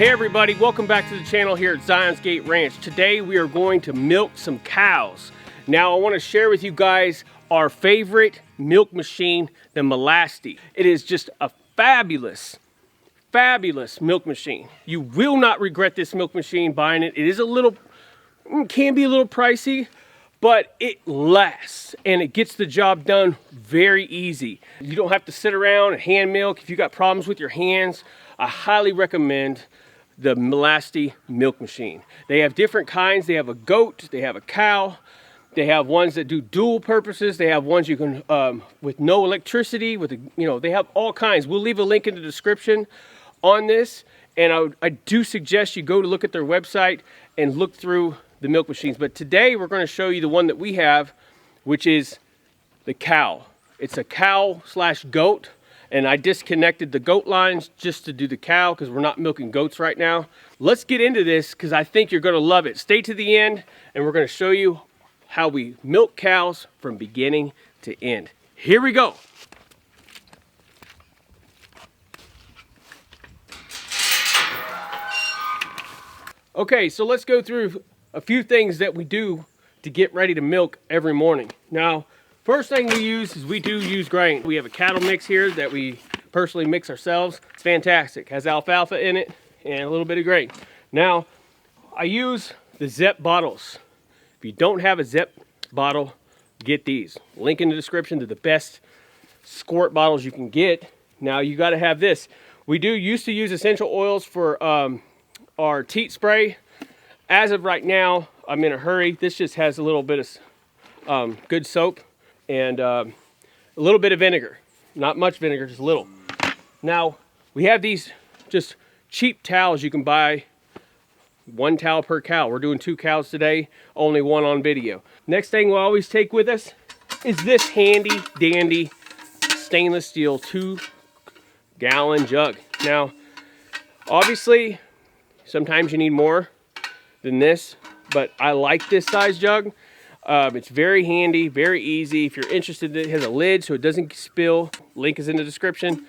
Hey everybody, welcome back to the channel here at Zion's Gate Ranch. Today we are going to milk some cows. Now I want to share with you guys our favorite milk machine, the Melasty. It is just a fabulous milk machine. You will not regret this milk machine buying it. It is can be a little pricey, but it lasts and it gets the job done very easy. You don't have to sit around and hand milk. If you got problems with your hands, I highly recommend the Melasty milk machine. They have different kinds. They have a goat, they have a cow, they have ones that do dual purposes. They have ones you can with no electricity, they have all kinds. We'll leave a link in the description on this, and I do suggest you go to look at their website and look through the milk machines. But today we're going to show you the one that we have, which is the cow. It's a cow/goat, and I disconnected the goat lines just to do the cow because we're not milking goats right now. Let's get into this because I think you're going to love it. Stay to the end and we're going to show you how we milk cows from beginning to end. Here we go. Okay, so let's go through a few things that we do to get ready to milk every morning. Now, first thing we use is we do use grain. We have a cattle mix here that we personally mix ourselves. It's fantastic. Has alfalfa in it and a little bit of grain. Now, I use the ZEP bottles. If you don't have a ZEP bottle, get these. Link in the description to the best quart bottles you can get. Now, you got to have this. We used to use essential oils for our Teat spray. As of right now, I'm in a hurry. This just has a little bit of good soap and a little bit of vinegar. Not much vinegar, just a little. Now, we have these just cheap towels you can buy. 1 towel per cow. We're doing 2 cows today, only 1 on video. Next thing we'll always take with us is this handy dandy stainless steel 2-gallon jug. Now, obviously, sometimes you need more than this, but I like this size jug. It's very handy, very easy. If you're interested, it has a lid so it doesn't spill. Link is in the description.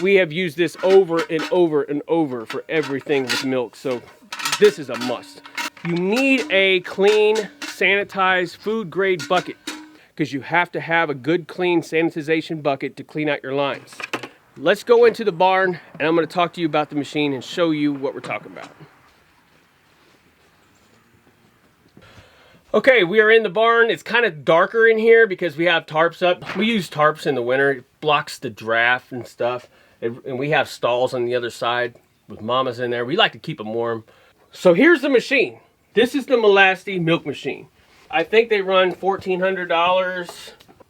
We have used this over and over and over for everything with milk, so this is a must. You need a clean, sanitized, food-grade bucket because you have to have a good, clean sanitization bucket to clean out your lines. Let's go into the barn, and I'm going to talk to you about the machine and show you what we're talking about. Okay, we are in the barn. It's kind of darker in here because we have tarps up. We use tarps in the winter. It blocks the draft and stuff. And we have stalls on the other side with mamas in there. We like to keep them warm. So here's the machine. This is the Melasty milk machine. I think they run $1,400,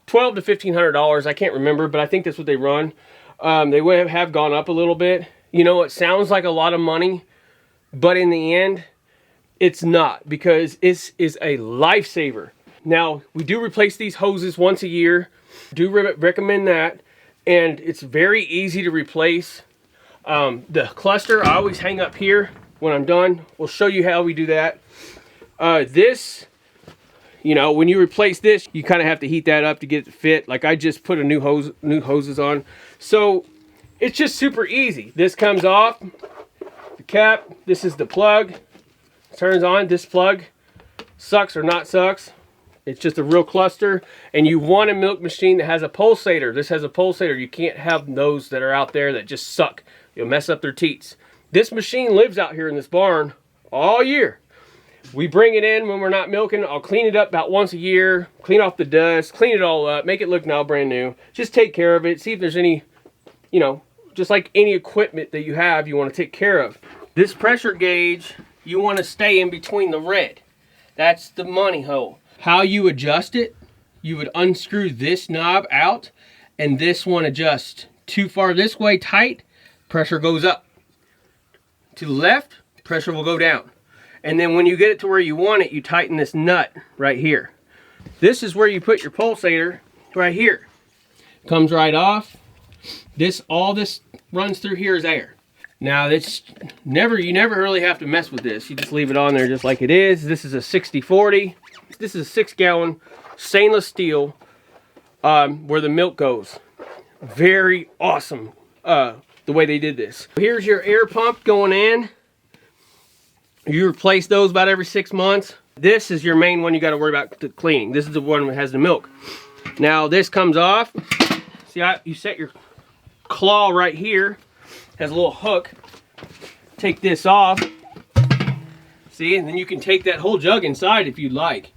$1,200 to $1,500. I can't remember, but I think that's what they run. They would have gone up a little bit. You know, it sounds like a lot of money, but in the end, it's not, because this is a lifesaver. Now, we do replace these hoses once a year. Do recommend that, and it's very easy to replace. The cluster I always hang up here when I'm done. We'll show you how we do that. This, when you replace this, you kind of have to heat that up to get it to fit. Like I just put a new hoses on. So it's just super easy. This comes off, the cap, this is the plug. Turns on. This plug sucks or not sucks. It's just a real cluster, and you want a milk machine that has a pulsator. This has a pulsator. You can't have those that are out there that just suck. You'll mess up their teats. This machine lives out here in this barn all year. We bring it in when we're not milking. I'll clean it up about once a year, clean off the dust, clean it all up, make it look now brand new. Just take care of it. See if there's any, just like any equipment that you have, you want to take care of. This pressure gauge, you want to stay in between the red. That's the money hole. How you adjust it, you would unscrew this knob out, and this one adjusts. Too far this way tight, pressure goes up. To the left, pressure will go down. And then when you get it to where you want it, you tighten this nut right here. This is where you put your pulsator right here. Comes right off. All this runs through here is air. Now you never really have to mess with this. You just leave it on there just like it is. This is a 60/40. This is a 6-gallon stainless steel where the milk goes. Very awesome the way they did this. Here's your air pump going in. You replace those about every 6 months. This is your main one you got to worry about cleaning. This is the one that has the milk. Now this comes off. See, you set your claw right here. Has a little hook. Take this off. See, and then you can take that whole jug inside if you'd like.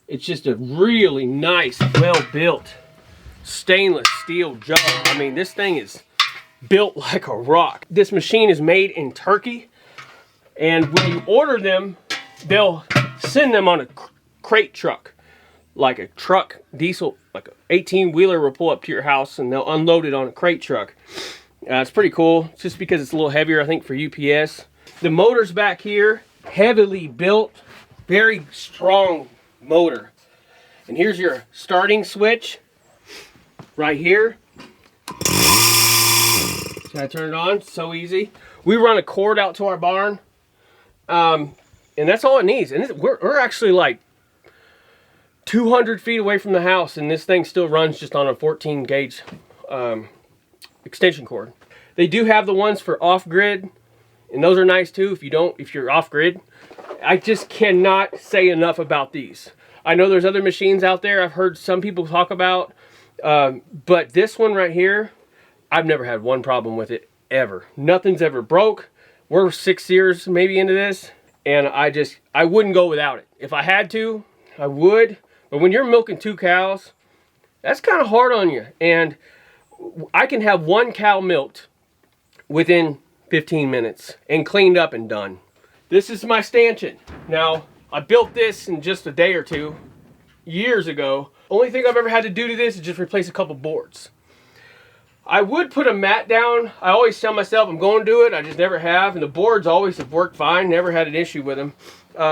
It's just a really nice, well-built stainless steel jug. I mean, this thing is built like a rock. This machine is made in Turkey, and when you order them, they'll send them on a crate truck, like a truck, diesel, like an 18-wheeler will pull up to your house, and they'll unload it on a crate truck. It's pretty cool, just because it's a little heavier, I think, for UPS. The motor's back here, heavily built, very strong motor. And here's your starting switch right here. So I turn it on, so easy. We run a cord out to our barn, and that's all it needs. And we're actually like 200 feet away from the house, and this thing still runs just on a 14 gauge extension cord. They do have the ones for off-grid, and those are nice too if you're off-grid. I just cannot say enough about these. I know there's other machines out there I've heard some people talk about, but this one right here, I've never had one problem with it, ever. Nothing's ever broke. We're 6 years maybe into this, and I wouldn't go without it. If I had to, I would, but when you're milking 2 cows, that's kind of hard on you. And I can have 1 cow milked within 15 minutes and cleaned up and done. This is my stanchion. Now, I built this in just a day or two, years ago. Only thing I've ever had to do to this is just replace a couple boards. I would put a mat down. I always tell myself I'm going to do it. I just never have. And the boards always have worked fine. Never had an issue with them.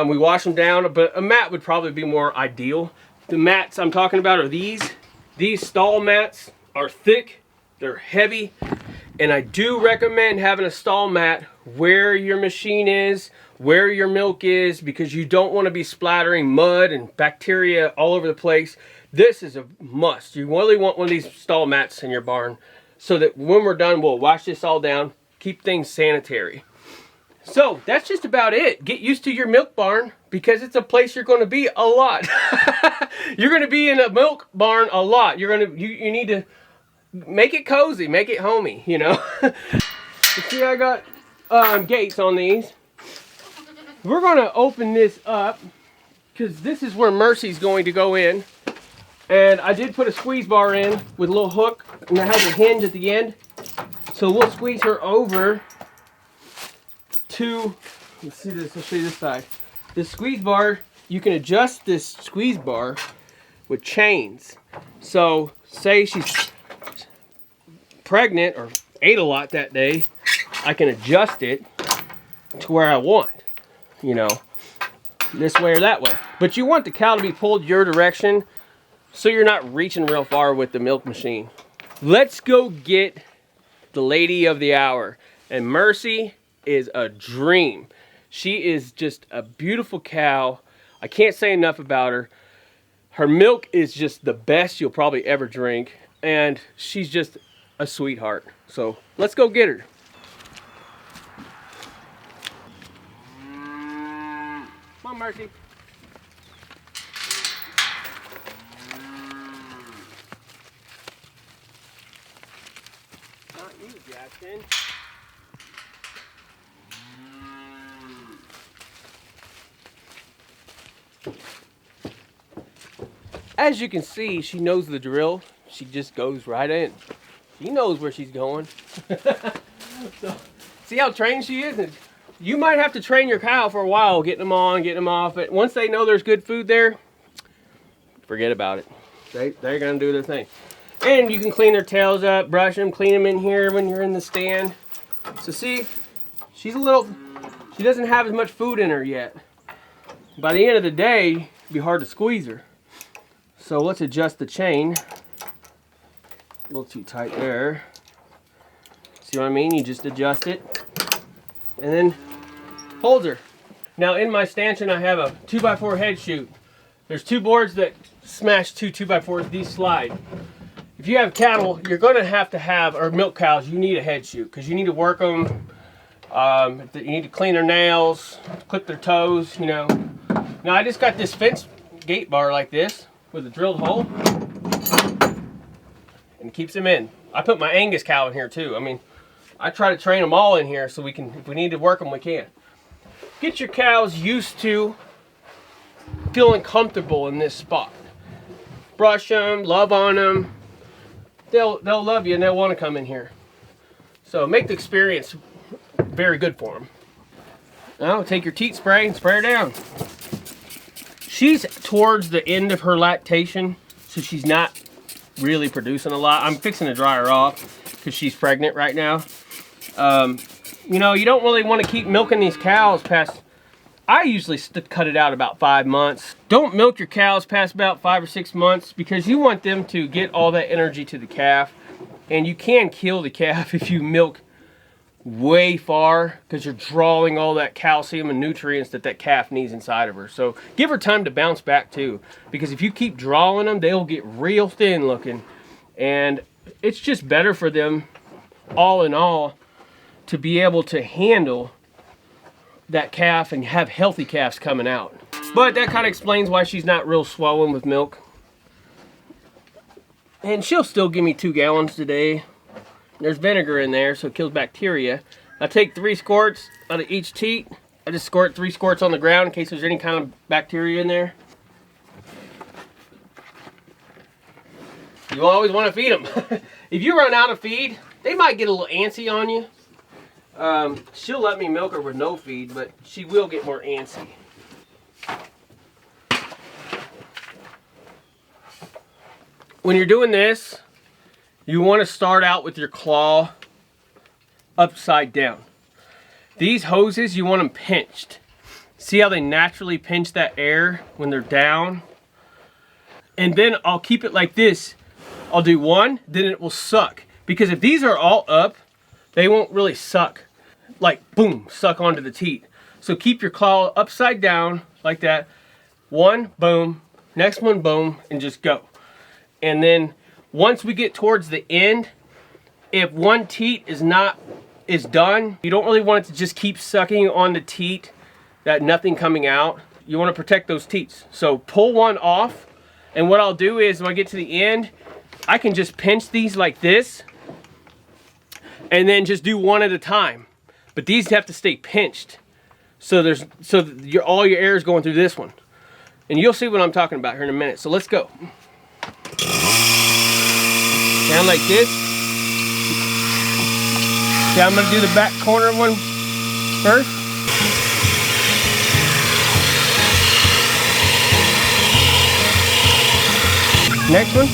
We wash them down, but a mat would probably be more ideal. The mats I'm talking about are these. These stall mats are thick. They're heavy. And I do recommend having a stall mat where your machine is, where your milk is, because you don't want to be splattering mud and bacteria all over the place. This is a must. You really want one of these stall mats in your barn so that when we're done, we'll wash this all down, keep things sanitary. So that's just about it. Get used to your milk barn, because it's a place you're going to be a lot. You're going to be in a milk barn a lot. You need to make it cozy, make it homey, you know. You see, I got gates on these. We're going to open this up because this is where Mercy's going to go in. And I did put a squeeze bar in with a little hook, and it has a hinge at the end. So we'll squeeze her over to, let's see this, I'll show you this side. This squeeze bar, you can adjust this squeeze bar with chains. So say she's pregnant or ate a lot that day, I can adjust it to where I want, you know, this way or that way. But you want the cow to be pulled your direction so you're not reaching real far with the milk machine. Let's go get the lady of the hour. And Mercy is a dream. She is just a beautiful cow. I can't say enough about her. Her milk is just the best you'll probably ever drink. And she's just a sweetheart. So let's go get her. Come on, Mercy. Not you, Jackson. As you can see, she knows the drill. She just goes right in. She knows where she's going. So, see how trained she is? And you might have to train your cow for a while, getting them on, getting them off. But once they know there's good food there, forget about it. They're going to do their thing. And you can clean their tails up, brush them, clean them in here when you're in the stand. So see, she doesn't have as much food in her yet. By the end of the day, it'd be hard to squeeze her. So let's adjust the chain. A little too tight there. See what I mean? You just adjust it and then hold her. Now in my stanchion I have a 2x4 head chute. There's 2 boards that smash 2 2x4s. These slide. If you have cattle, you're going to have, or milk cows, you need a head chute because you need to work them. You need to clean their nails, clip their toes, you know. Now I just got this fence gate bar like this with a drilled hole and keeps them in. I put my Angus cow in here too. I mean, I try to train them all in here so we can, if we need to work them, we can. Get your cows used to feeling comfortable in this spot. Brush them, love on them. They'll love you and they'll want to come in here. So make the experience very good for them. Now take your teat spray and spray her down. She's towards the end of her lactation, so she's not really producing a lot. I'm fixing to dry her off because she's pregnant right now. You know, you don't really want to keep milking these cows past, I usually cut it out about 5 months. Don't milk your cows past about 5 or 6 months because you want them to get all that energy to the calf. And you can kill the calf if you milk way far because you're drawing all that calcium and nutrients that calf needs inside of her. So give her time to bounce back too, because if you keep drawing them, they'll get real thin looking. And it's just better for them, all in all, to be able to handle that calf and have healthy calves coming out. But that kind of explains why she's not real swollen with milk. And she'll still give me 2 gallons today. There's vinegar in there, so it kills bacteria. I take 3 squirts out of each teat. I just squirt 3 squirts on the ground in case there's any kind of bacteria in there. You always want to feed them. If you run out of feed, they might get a little antsy on you. She'll let me milk her with no feed, but she will get more antsy. When you're doing this, you want to start out with your claw upside down. These hoses, you want them pinched. See how they naturally pinch that air when they're down? And then I'll keep it like this. I'll do 1, then it will suck. Because if these are all up, they won't really suck. Like, boom, suck onto the teat. So keep your claw upside down like that. 1, boom. Next one, boom, and just go. And then once we get towards the end, if one teat is done, you don't really want it to just keep sucking on the teat, that nothing coming out. You want to protect those teats. So pull one off, and what I'll do is when I get to the end, I can just pinch these like this, and then just do 1 at a time. But these have to stay pinched, so all your air is going through this one. And you'll see what I'm talking about here in a minute. So let's go. Down like this. Okay, I'm going to do the back corner one first. Next one.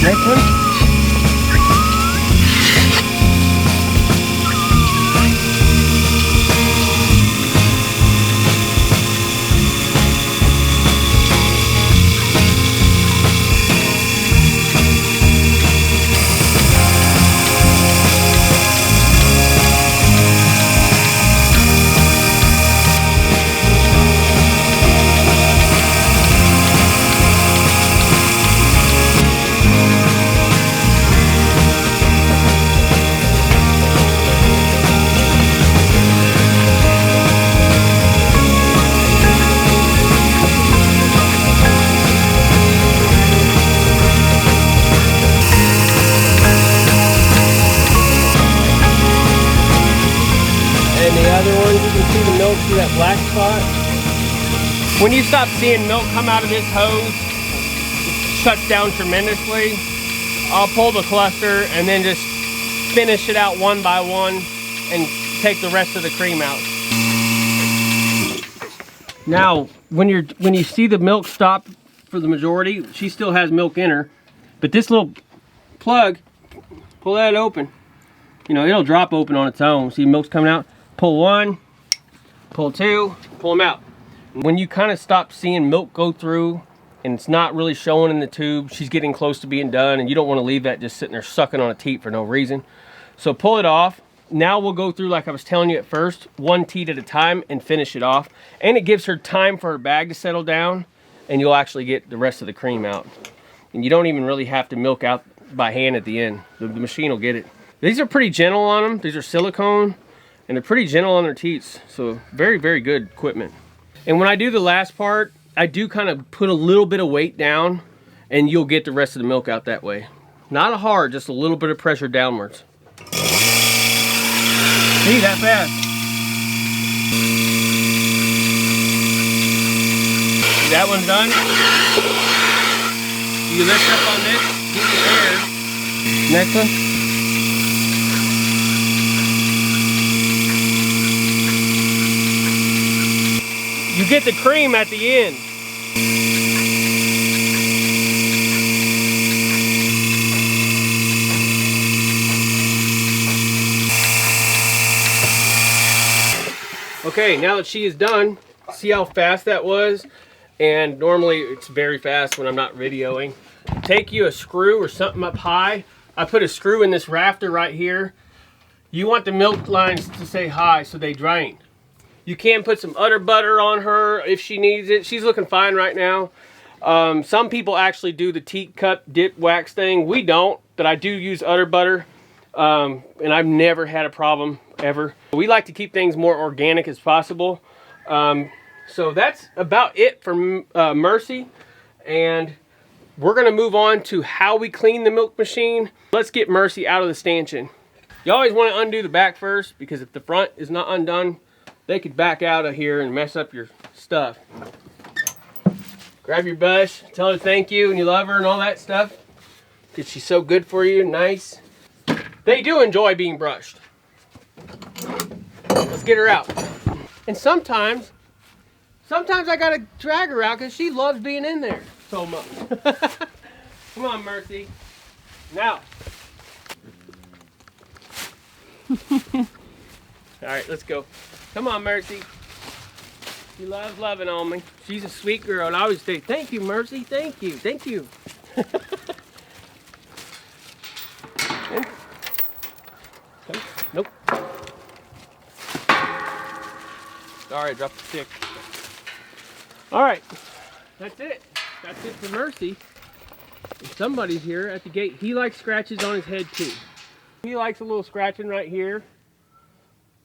Next one. See that black spot? When you stop seeing milk come out of this hose, it shuts down tremendously. I'll pull the cluster and then just finish it out 1 by 1 and take the rest of the cream out. Now, when you see the milk stop for the majority, she still has milk in her, but this little plug, pull that open. You know, it'll drop open on its own. See milk's coming out. Pull 1. Pull 2, pull them out. When you kind of stop seeing milk go through and it's not really showing in the tube, she's getting close to being done, and you don't want to leave that just sitting there sucking on a teat for no reason. So pull it off. Now we'll go through, like I was telling you at first, 1 teat at a time and finish it off. And it gives her time for her bag to settle down, and you'll actually get the rest of the cream out. And you don't even really have to milk out by hand at the end. The machine will get it. These are pretty gentle on them. These are silicone, and they're pretty gentle on their teats. So very, very good equipment. And when I do the last part, I do kind of put a little bit of weight down, and you'll get the rest of the milk out that way. Not hard, just a little bit of pressure downwards. See, that fast. That one's done. You lift up on this, get the air. Next one. You get the cream at the end. Okay, now that she is done, see how fast that was? And normally it's very fast when I'm not videoing. Take you a screw or something up high. I put a screw in this rafter right here. You want the milk lines to stay high so they drain. You can put some udder butter on her if she needs it. She's looking fine right now. Some people actually do the Teat cup dip wax thing. We don't, but I do use udder butter. And I've never had a problem ever. We like to keep things more organic as possible. So that's about it for Mercy. And we're gonna move on to how we clean the milk machine. Let's get Mercy out of the stanchion. You always wanna undo the back first, because if the front is not undone, they could back out of here and mess up your stuff. Grab your brush, tell her thank you and you love her and all that stuff, because she's so good for you, nice. They do enjoy being brushed. Let's get her out. And sometimes I gotta drag her out because she loves being in there so much. Come on, Mercy. Now. All right, let's go. Come on, Mercy. She loves loving on me. She's a sweet girl, and I always say, thank you, Mercy, thank you, thank you. Nope. Sorry, I dropped the stick. All right, that's it. That's it for Mercy. If somebody's here at the gate, he likes scratches on his head too. He likes a little scratching right here.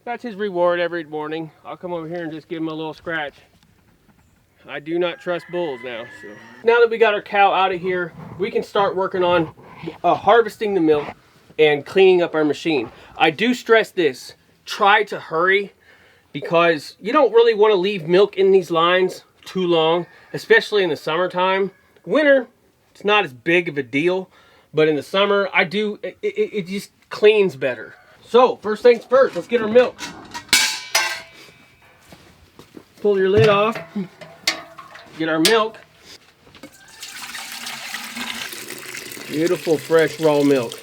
That's his reward every morning. I'll come over here and just give him a little scratch. I do not trust bulls now. So now that we got our cow out of here, we can start working on harvesting the milk and cleaning up our machine. I do stress this, try to hurry, because you don't really want to leave milk in these lines too long, especially in the summertime. Winter, it's not as big of a deal, but in the summer, it just cleans better. So, first things first, let's get our milk. Pull your lid off, get our milk. Beautiful, fresh, raw milk.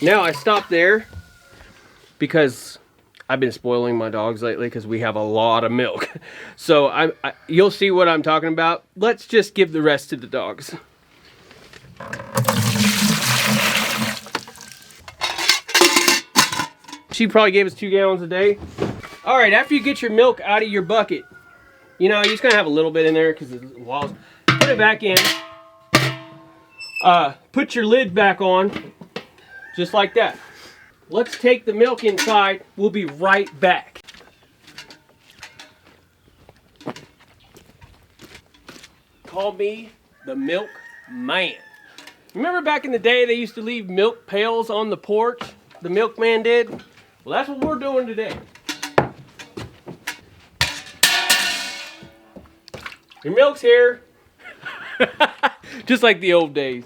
Now, I stopped there because I've been spoiling my dogs lately because we have a lot of milk. So, you'll see what I'm talking about. Let's just give the rest to the dogs. She probably gave us 2 gallons a day. All right, after you get your milk out of your bucket, you know, you're just gonna have a little bit in there because of the walls. Put it back in. Put your lid back on, just like that. Let's take the milk inside. We'll be right back. Call me the milk man. Remember back in the day they used to leave milk pails on the porch? The milkman did? Well, that's what we're doing today. Your milk's here. Just like the old days.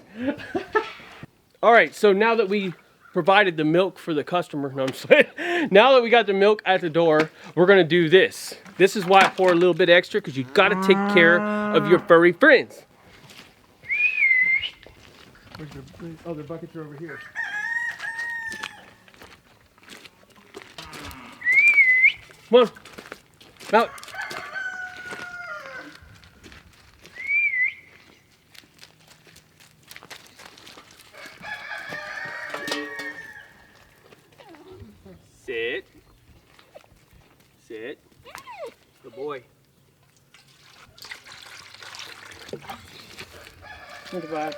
All right, so now that we provided the milk for the customer, no, I'm just saying. Now that we got the milk at the door, we're gonna do this. This is why I pour a little bit extra, because you gotta take care of your furry friends. Where's your other buckets are over here. Come on, out. Sit. Sit. Good boy. Goodbye.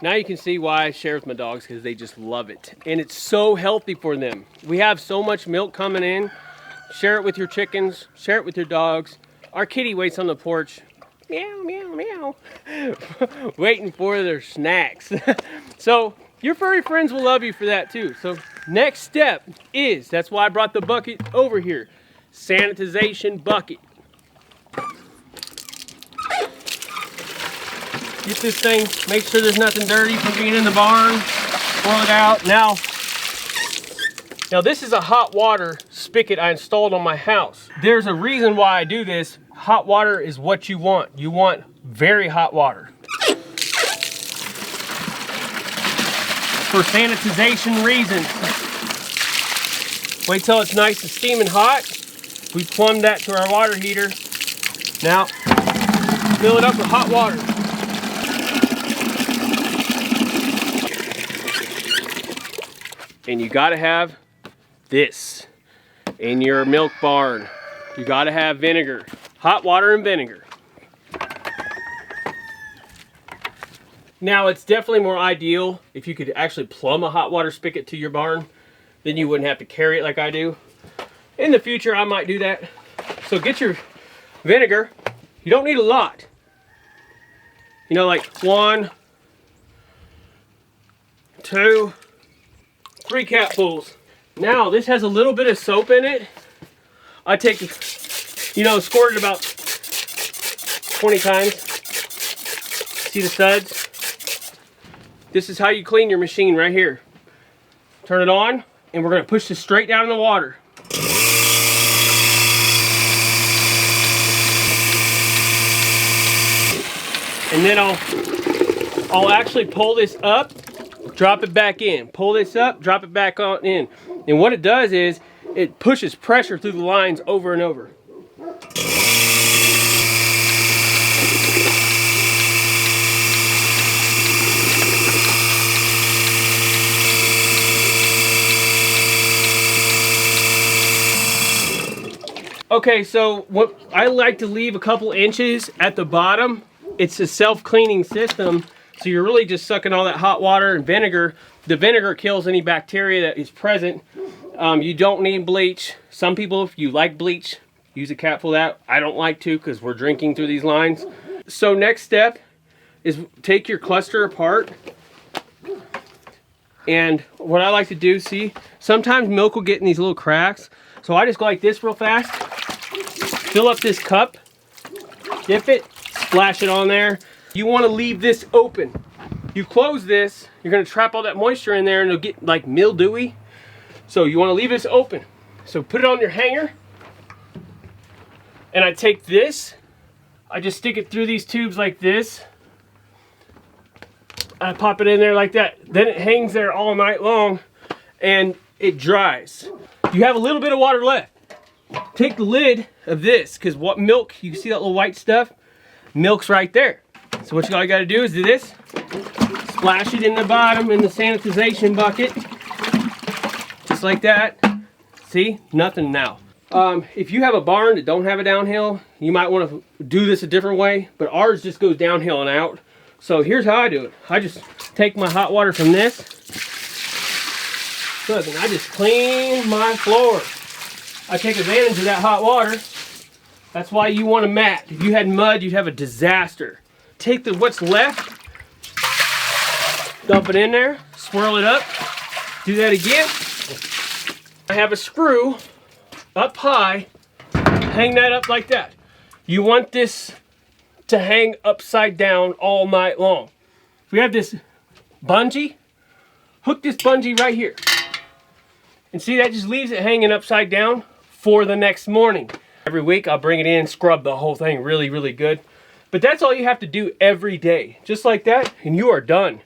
Now you can see why I share with my dogs, because they just love it. And it's so healthy for them. We have so much milk coming in. Share it with your chickens, share it with your dogs. Our kitty waits on the porch, meow, meow, meow, waiting for their snacks. So your furry friends will love you for that too. So next step is, that's why I brought the bucket over here, sanitization bucket. Get this thing, make sure there's nothing dirty from being in the barn, pour it out. Now this is a hot water spigot I installed on my house. There's a reason why I do this. Hot water is what you want. You want very hot water. For sanitization reasons. Wait till it's nice and steaming hot. We plumb that to our water heater. Now, fill it up with hot water. And you gotta have this in your milk barn. You gotta have vinegar, hot water and vinegar. Now it's definitely more ideal if you could actually plumb a hot water spigot to your barn, then you wouldn't have to carry it like I do. In the future I might do that. So get your vinegar. You don't need a lot. You know, like 1, 2, 3 capfuls. Now this has a little bit of soap in it. I take, squirt it about 20 times. See the suds? This is how you clean your machine right here. Turn it on, and we're gonna push this straight down in the water. And then I'll actually pull this up, drop it back in. Pull this up, drop it back on in. And what it does is, it pushes pressure through the lines over and over. Okay, so what I like to leave a couple inches at the bottom. It's a self-cleaning system, so you're really just sucking all that hot water and vinegar. The vinegar kills any bacteria that is present. You don't need bleach. Some people, if you like bleach, use a capful of that. I don't like to because we're drinking through these lines. So next step is take your cluster apart. And what I like to do, see, sometimes milk will get in these little cracks. So I just go like this real fast. Fill up this cup, dip it, splash it on there. You want to leave this open. You close this, you're going to trap all that moisture in there and it'll get like mildewy. So you want to leave this open. So put it on your hanger. And I take this, I just stick it through these tubes like this. I pop it in there like that. Then it hangs there all night long and it dries. You have a little bit of water left. Take the lid of this, because what milk, you see that little white stuff? Milk's right there. So what you all gotta do is do this. Splash it in the bottom in the sanitization bucket. Just like that. See? Nothing now. If you have a barn that don't have a downhill, you might want to do this a different way, but ours just goes downhill and out. So here's how I do it. I just take my hot water from this. Look, and I just clean my floor. I take advantage of that hot water. That's why you want a mat. If you had mud, you'd have a disaster. Take what's left, dump it in there, swirl it up, do that again. I have a screw up high, hang that up like that. You want this to hang upside down all night long. We have this bungee, hook this bungee right here. And see, that just leaves it hanging upside down for the next morning. Every week I'll bring it in, scrub the whole thing really, really good. But that's all you have to do every day. Just like that, and you are done.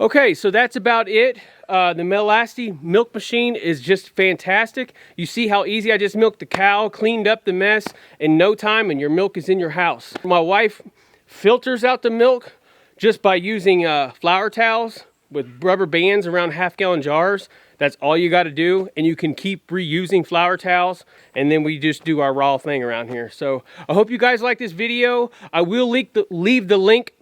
Okay, so that's about it. The Melasty milk machine is just fantastic. You see how easy I just milked the cow, cleaned up the mess in no time, and your milk is in your house. My wife filters out the milk just by using flour towels with rubber bands around half-gallon jars. That's all you got to do, and you can keep reusing flour towels, and then we just do our raw thing around here. So I hope you guys like this video. I will leave the link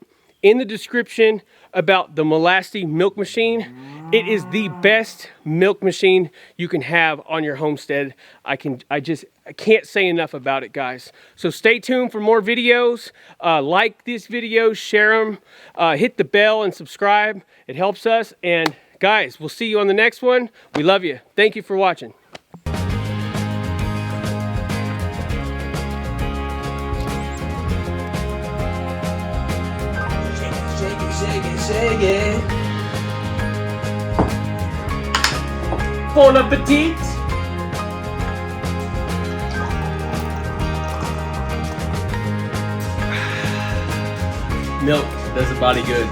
in the description about the Melasty milk machine. It is the best milk machine you can have on your homestead. I can't say enough about it, guys. So stay tuned for more videos. Like this video, share them, hit the bell and subscribe. It helps us. And guys, we'll see you on the next one. We love you. Thank you for watching. Shake it. Bon appetit! Milk does the body good.